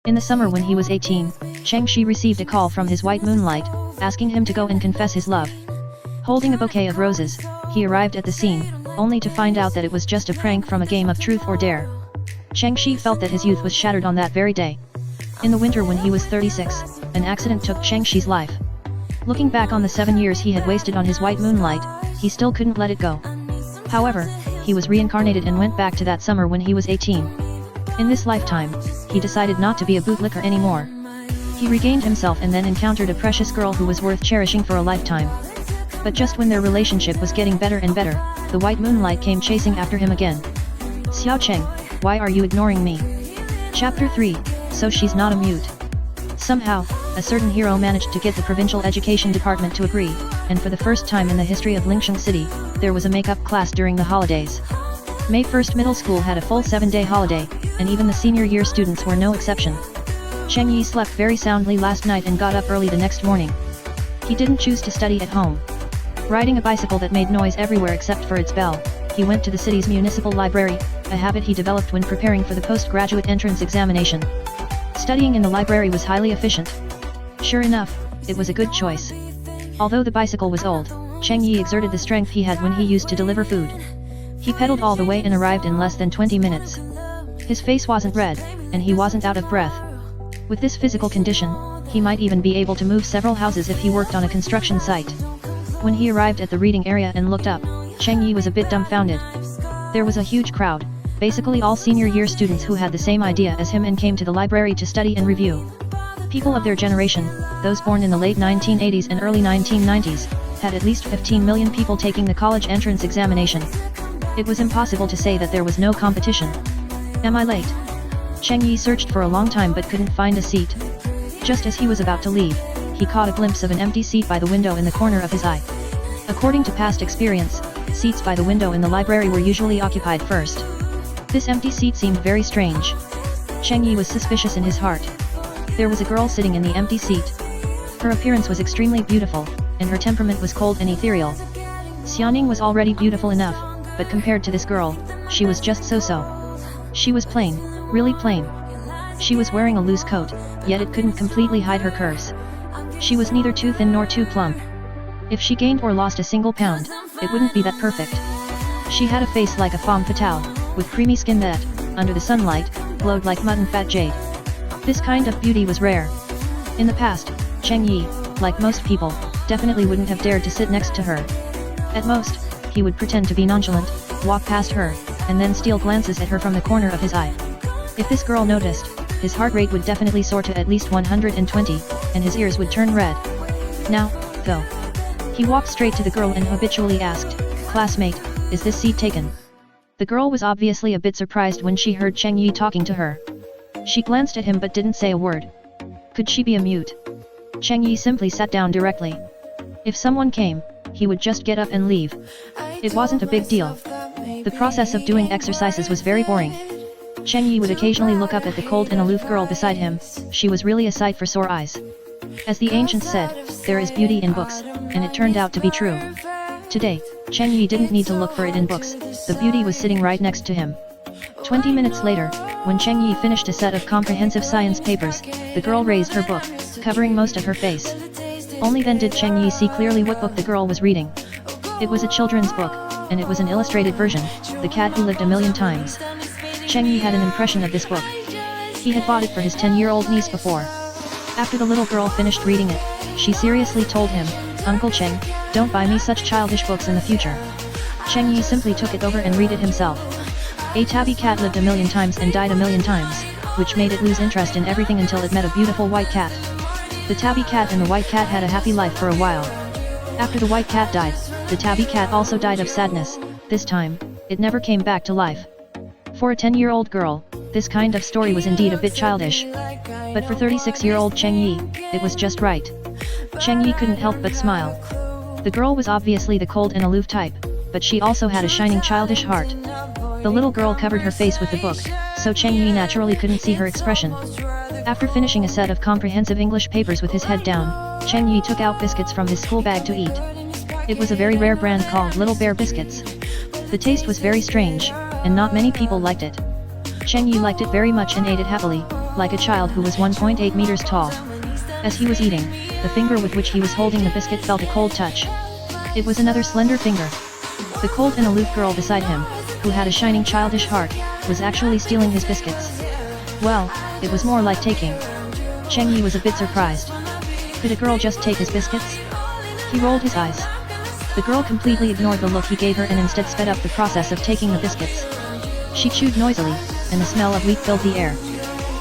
In the summer when he was 18, Cheng Shi received a call from his white moonlight, asking him to go and confess his love. Holding a bouquet of roses, he arrived at the scene, only to find out that it was just a prank from a game of truth or dare. Cheng Shi felt that his youth was shattered on that very day. In the winter when he was 36, an accident took Cheng Shi's life. Looking back on the 7 years he had wasted on his white moonlight, he still couldn't let it go. However, he was reincarnated and went back to that summer when he was 18. In this lifetime, he decided not to be a bootlicker anymore. He regained himself and then encountered a precious girl who was worth cherishing for a lifetime. But just when their relationship was getting better and better, the white moonlight came chasing after him again. Xiao Cheng, why are you ignoring me? Chapter 3, So She's Not a Mute. Somehow, a certain hero managed to get the provincial education department to agree, and for the first time in the history of Lingsheng City, there was a makeup class during the holidays. May 1st Middle School had a full 7-day holiday, and even the senior year students were no exception. Cheng Yi slept very soundly last night and got up early the next morning. He didn't choose to study at home. Riding a bicycle that made noise everywhere except for its bell, he went to the city's municipal library, a habit he developed when preparing for the postgraduate entrance examination. Studying in the library was highly efficient. Sure enough, it was a good choice. Although the bicycle was old, Cheng Yi exerted the strength he had when he used to deliver food. He pedaled all the way and arrived in less than 20 minutes. His face wasn't red, and he wasn't out of breath. With this physical condition, he might even be able to move several houses if he worked on a construction site. When he arrived at the reading area and looked up, Cheng Yi was a bit dumbfounded. There was a huge crowd, basically all senior year students who had the same idea as him and came to the library to study and review. People of their generation, those born in the late 1980s and early 1990s, had at least 15 million people taking the college entrance examination. It was impossible to say that there was no competition. Am I late? Cheng Yi searched for a long time but couldn't find a seat. Just as he was about to leave, he caught a glimpse of an empty seat by the window in the corner of his eye. According to past experience, seats by the window in the library were usually occupied first. This empty seat seemed very strange. Cheng Yi was suspicious in his heart. There was a girl sitting in the empty seat. Her appearance was extremely beautiful, and her temperament was cold and ethereal. Xiaoning was already beautiful enough, but compared to this girl, she was just so-so. She was plain, really plain. She was wearing a loose coat, yet it couldn't completely hide her curves. She was neither too thin nor too plump. If she gained or lost a single pound, it wouldn't be that perfect. She had a face like a femme fatale, with creamy skin that, under the sunlight, glowed like mutton fat jade. This kind of beauty was rare. In the past, Cheng Yi, like most people, definitely wouldn't have dared to sit next to her. At most, he would pretend to be nonchalant, walk past her, and then steal glances at her from the corner of his eye. If this girl noticed, his heart rate would definitely soar to at least 120, and his ears would turn red. Now, though. He walked straight to the girl and habitually asked, "Classmate, is this seat taken?" The girl was obviously a bit surprised when she heard Cheng Yi talking to her. She glanced at him but didn't say a word. Could she be a mute? Cheng Yi simply sat down directly. If someone came, he would just get up and leave. It wasn't a big deal. The process of doing exercises was very boring. Cheng Yi would occasionally look up at the cold and aloof girl beside him. She was really a sight for sore eyes. As the ancients said, there is beauty in books, and it turned out to be true. Today, Cheng Yi didn't need to look for it in books, the beauty was sitting right next to him. 20 minutes later, when Cheng Yi finished a set of comprehensive science papers, the girl raised her book, covering most of her face. Only then did Cheng Yi see clearly what book the girl was reading. It was a children's book, and it was an illustrated version, The Cat Who Lived a Million Times. Cheng Yi had an impression of this book. He had bought it for his 10-year-old niece before. After the little girl finished reading it, she seriously told him, "Uncle Cheng, don't buy me such childish books in the future." Cheng Yi simply took it over and read it himself. A tabby cat lived a million times and died a million times, which made it lose interest in everything until it met a beautiful white cat. The tabby cat and the white cat had a happy life for a while. After the white cat died, the tabby cat also died of sadness. This time, it never came back to life. For a 10-year-old girl, this kind of story was indeed a bit childish. But for 36-year-old Cheng Yi, it was just right. Cheng Yi couldn't help but smile. The girl was obviously the cold and aloof type, but she also had a shining childish heart. The little girl covered her face with the book, so Cheng Yi naturally couldn't see her expression. After finishing a set of comprehensive English papers with his head down, Cheng Yi took out biscuits from his school bag to eat. It was a very rare brand called Little Bear Biscuits. The taste was very strange, and not many people liked it. Cheng Yi liked it very much and ate it happily, like a child who was 1.8 meters tall. As he was eating, the finger with which he was holding the biscuit felt a cold touch. It was another slender finger. The cold and aloof girl beside him, who had a shining childish heart, was actually stealing his biscuits. Well, it was more like taking. Cheng Yi was a bit surprised. Could a girl just take his biscuits? He rolled his eyes. The girl completely ignored the look he gave her and instead sped up the process of taking the biscuits. She chewed noisily, and the smell of wheat filled the air.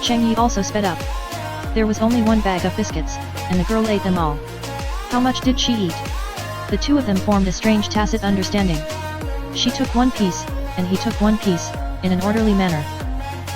Cheng Yi also sped up. There was only one bag of biscuits, and the girl ate them all. How much did she eat? The two of them formed a strange tacit understanding. She took one piece, and he took one piece, in an orderly manner.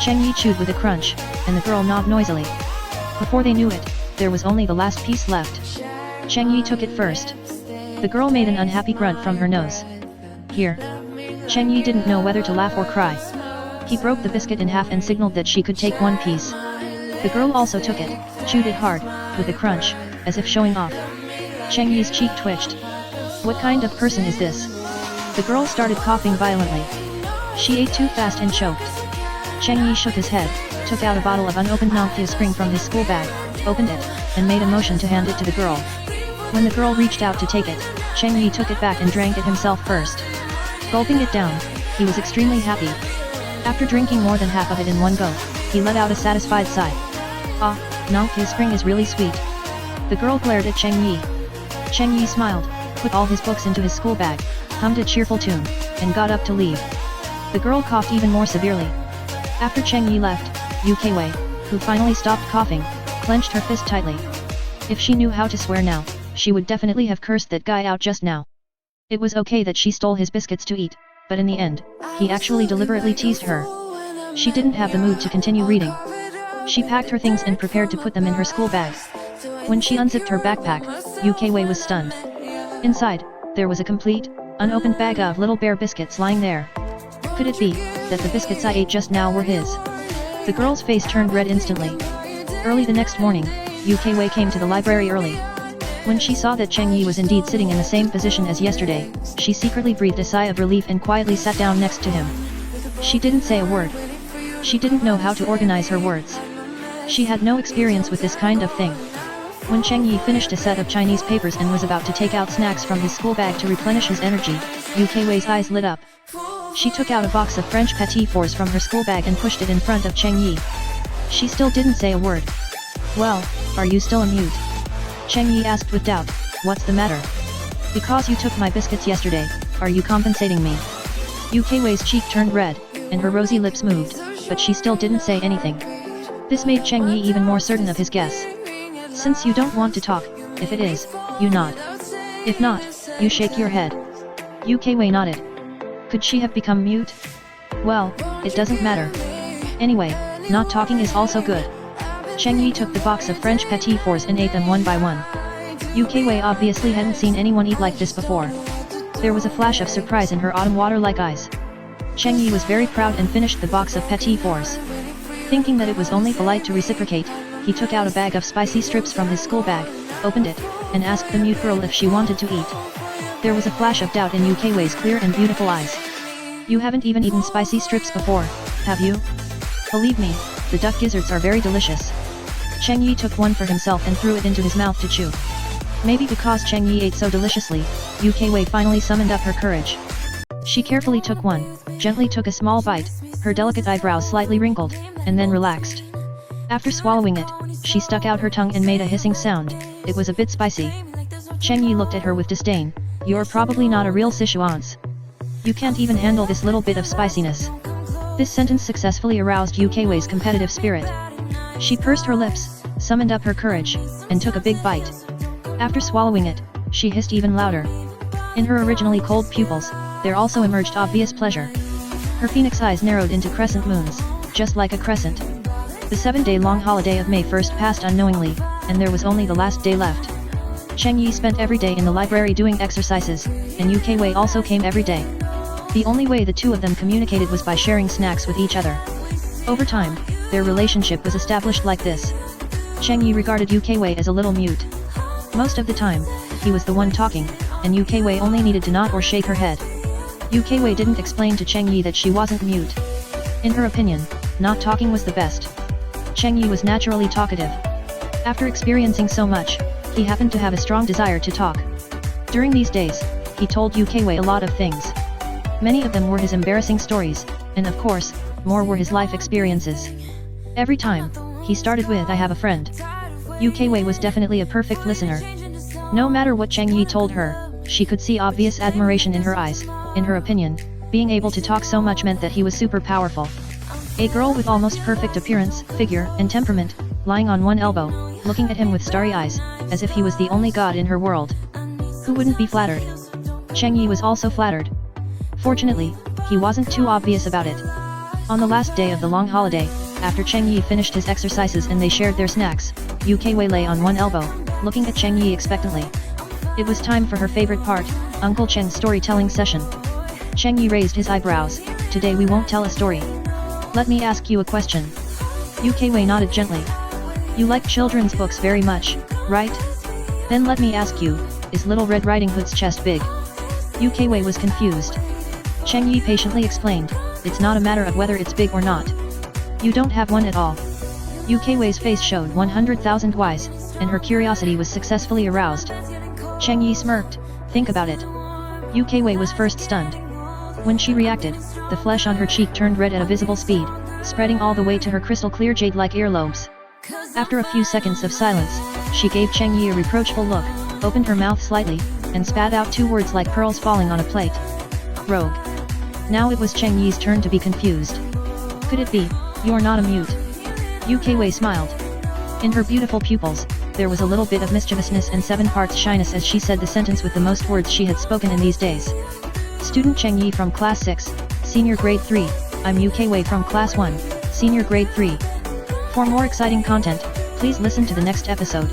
Cheng Yi chewed with a crunch, and the girl gnawed noisily. Before they knew it, there was only the last piece left. Cheng Yi took it first. The girl made an unhappy grunt from her nose. Here. Cheng Yi didn't know whether to laugh or cry. He broke the biscuit in half and signaled that she could take one piece. The girl also took it, chewed it hard, with a crunch, as if showing off. Cheng Yi's cheek twitched. What kind of person is this? The girl started coughing violently. She ate too fast and choked. Cheng Yi shook his head, took out a bottle of unopened Nongqiu Spring from his school bag, opened it, and made a motion to hand it to the girl. When the girl reached out to take it, Cheng Yi took it back and drank it himself first. Gulping it down, he was extremely happy. After drinking more than half of it in one go, he let out a satisfied sigh. Ah, Nongqiu Spring is really sweet. The girl glared at Cheng Yi. Cheng Yi smiled, put all his books into his school bag, hummed a cheerful tune, and got up to leave. The girl coughed even more severely. After Cheng Yi left, UK Wei, who finally stopped coughing, clenched her fist tightly. If she knew how to swear now, she would definitely have cursed that guy out just now. It was okay that she stole his biscuits to eat, but in the end, he actually deliberately teased her. She didn't have the mood to continue reading. She packed her things and prepared to put them in her school bag. When she unzipped her backpack, UK Wei was stunned. Inside, there was a complete, unopened bag of little bear biscuits lying there. Could it be that the biscuits I ate just now were his? The girl's face turned red instantly. Early the next morning, UK Wei came to the library early. When she saw that Cheng Yi was indeed sitting in the same position as yesterday, she secretly breathed a sigh of relief and quietly sat down next to him. She didn't say a word. She didn't know how to organize her words. She had no experience with this kind of thing. When Cheng Yi finished a set of Chinese papers and was about to take out snacks from his school bag to replenish his energy, UK Wei's eyes lit up. She took out a box of French petit fours from her school bag and pushed it in front of Cheng Yi. She still didn't say a word. Well, are you still a mute? Cheng Yi asked with doubt. What's the matter? Because you took my biscuits yesterday, are you compensating me? UK Wei's cheek turned red, and her rosy lips moved, but she still didn't say anything. This made Cheng Yi even more certain of his guess. Since you don't want to talk, if it is, you nod. If not, you shake your head. UK Wei nodded. Could she have become mute? Well, it doesn't matter. Anyway, not talking is also good. Cheng Yi took the box of French petit fours and ate them one by one. UK Wei obviously hadn't seen anyone eat like this before. There was a flash of surprise in her autumn water-like eyes. Cheng Yi was very proud and finished the box of petit fours. Thinking that it was only polite to reciprocate, he took out a bag of spicy strips from his school bag, opened it, and asked the mute girl if she wanted to eat. There was a flash of doubt in UK Wei's clear and beautiful eyes. You haven't even eaten spicy strips before, have you? Believe me, the duck gizzards are very delicious. Cheng Yi took one for himself and threw it into his mouth to chew. Maybe because Cheng Yi ate so deliciously, UK Wei finally summoned up her courage. She carefully took one, gently took a small bite, her delicate eyebrows slightly wrinkled, and then relaxed. After swallowing it, she stuck out her tongue and made a hissing sound. It was a bit spicy. Cheng Yi looked at her with disdain. You're probably not a real Sichuan's. You can't even handle this little bit of spiciness. This sentence successfully aroused UK Wei's competitive spirit. She pursed her lips, summoned up her courage, and took a big bite. After swallowing it, she hissed even louder. In her originally cold pupils, there also emerged obvious pleasure. Her phoenix eyes narrowed into crescent moons, just like a crescent. The 7-day-long holiday of May 1st passed unknowingly, and there was only the last day left. Cheng Yi spent every day in the library doing exercises, and UK Wei also came every day. The only way the two of them communicated was by sharing snacks with each other. Over time, their relationship was established like this. Cheng Yi regarded UK Wei as a little mute. Most of the time, he was the one talking, and UK Wei only needed to nod or shake her head. UK Wei didn't explain to Cheng Yi that she wasn't mute. In her opinion, not talking was the best. Cheng Yi was naturally talkative. After experiencing so much, he happened to have a strong desire to talk. During these days, he told UK Wei a lot of things. Many of them were his embarrassing stories, and of course, more were his life experiences. Every time, he started with "I have a friend." UK Wei was definitely a perfect listener. No matter what Cheng Yi told her, she could see obvious admiration in her eyes. In her opinion, being able to talk so much meant that he was super powerful. A girl with almost perfect appearance, figure, and temperament, lying on one elbow, looking at him with starry eyes, as if he was the only god in her world. Who wouldn't be flattered? Cheng Yi was also flattered. Fortunately, he wasn't too obvious about it. On the last day of the long holiday, after Cheng Yi finished his exercises and they shared their snacks, UK Wei lay on one elbow, looking at Cheng Yi expectantly. It was time for her favorite part, Uncle Cheng's storytelling session. Cheng Yi raised his eyebrows. "Today we won't tell a story. Let me ask you a question." UK Wei nodded gently. "You like children's books very much, right? Then let me ask you, is Little Red Riding Hood's chest big?" UK Wei was confused. Cheng Yi patiently explained, "It's not a matter of whether it's big or not. You don't have one at all." UK Wei's face showed 100,000 Ys, and her curiosity was successfully aroused. Cheng Yi smirked. "Think about it." UK Wei was first stunned. When she reacted, the flesh on her cheek turned red at a visible speed, spreading all the way to her crystal-clear jade-like earlobes. After a few seconds of silence, she gave Cheng Yi a reproachful look, opened her mouth slightly, and spat out two words like pearls falling on a plate. "Rogue." Now it was Cheng Yi's turn to be confused. "Could it be, you're not a mute?" UK Wei smiled. In her beautiful pupils, there was a little bit of mischievousness and 7 parts shyness as she said the sentence with the most words she had spoken in these days. Student Cheng Yi from Class 6, Senior Grade 3, I'm UK Wei from Class 1, Senior Grade 3. For more exciting content, please listen to the next episode.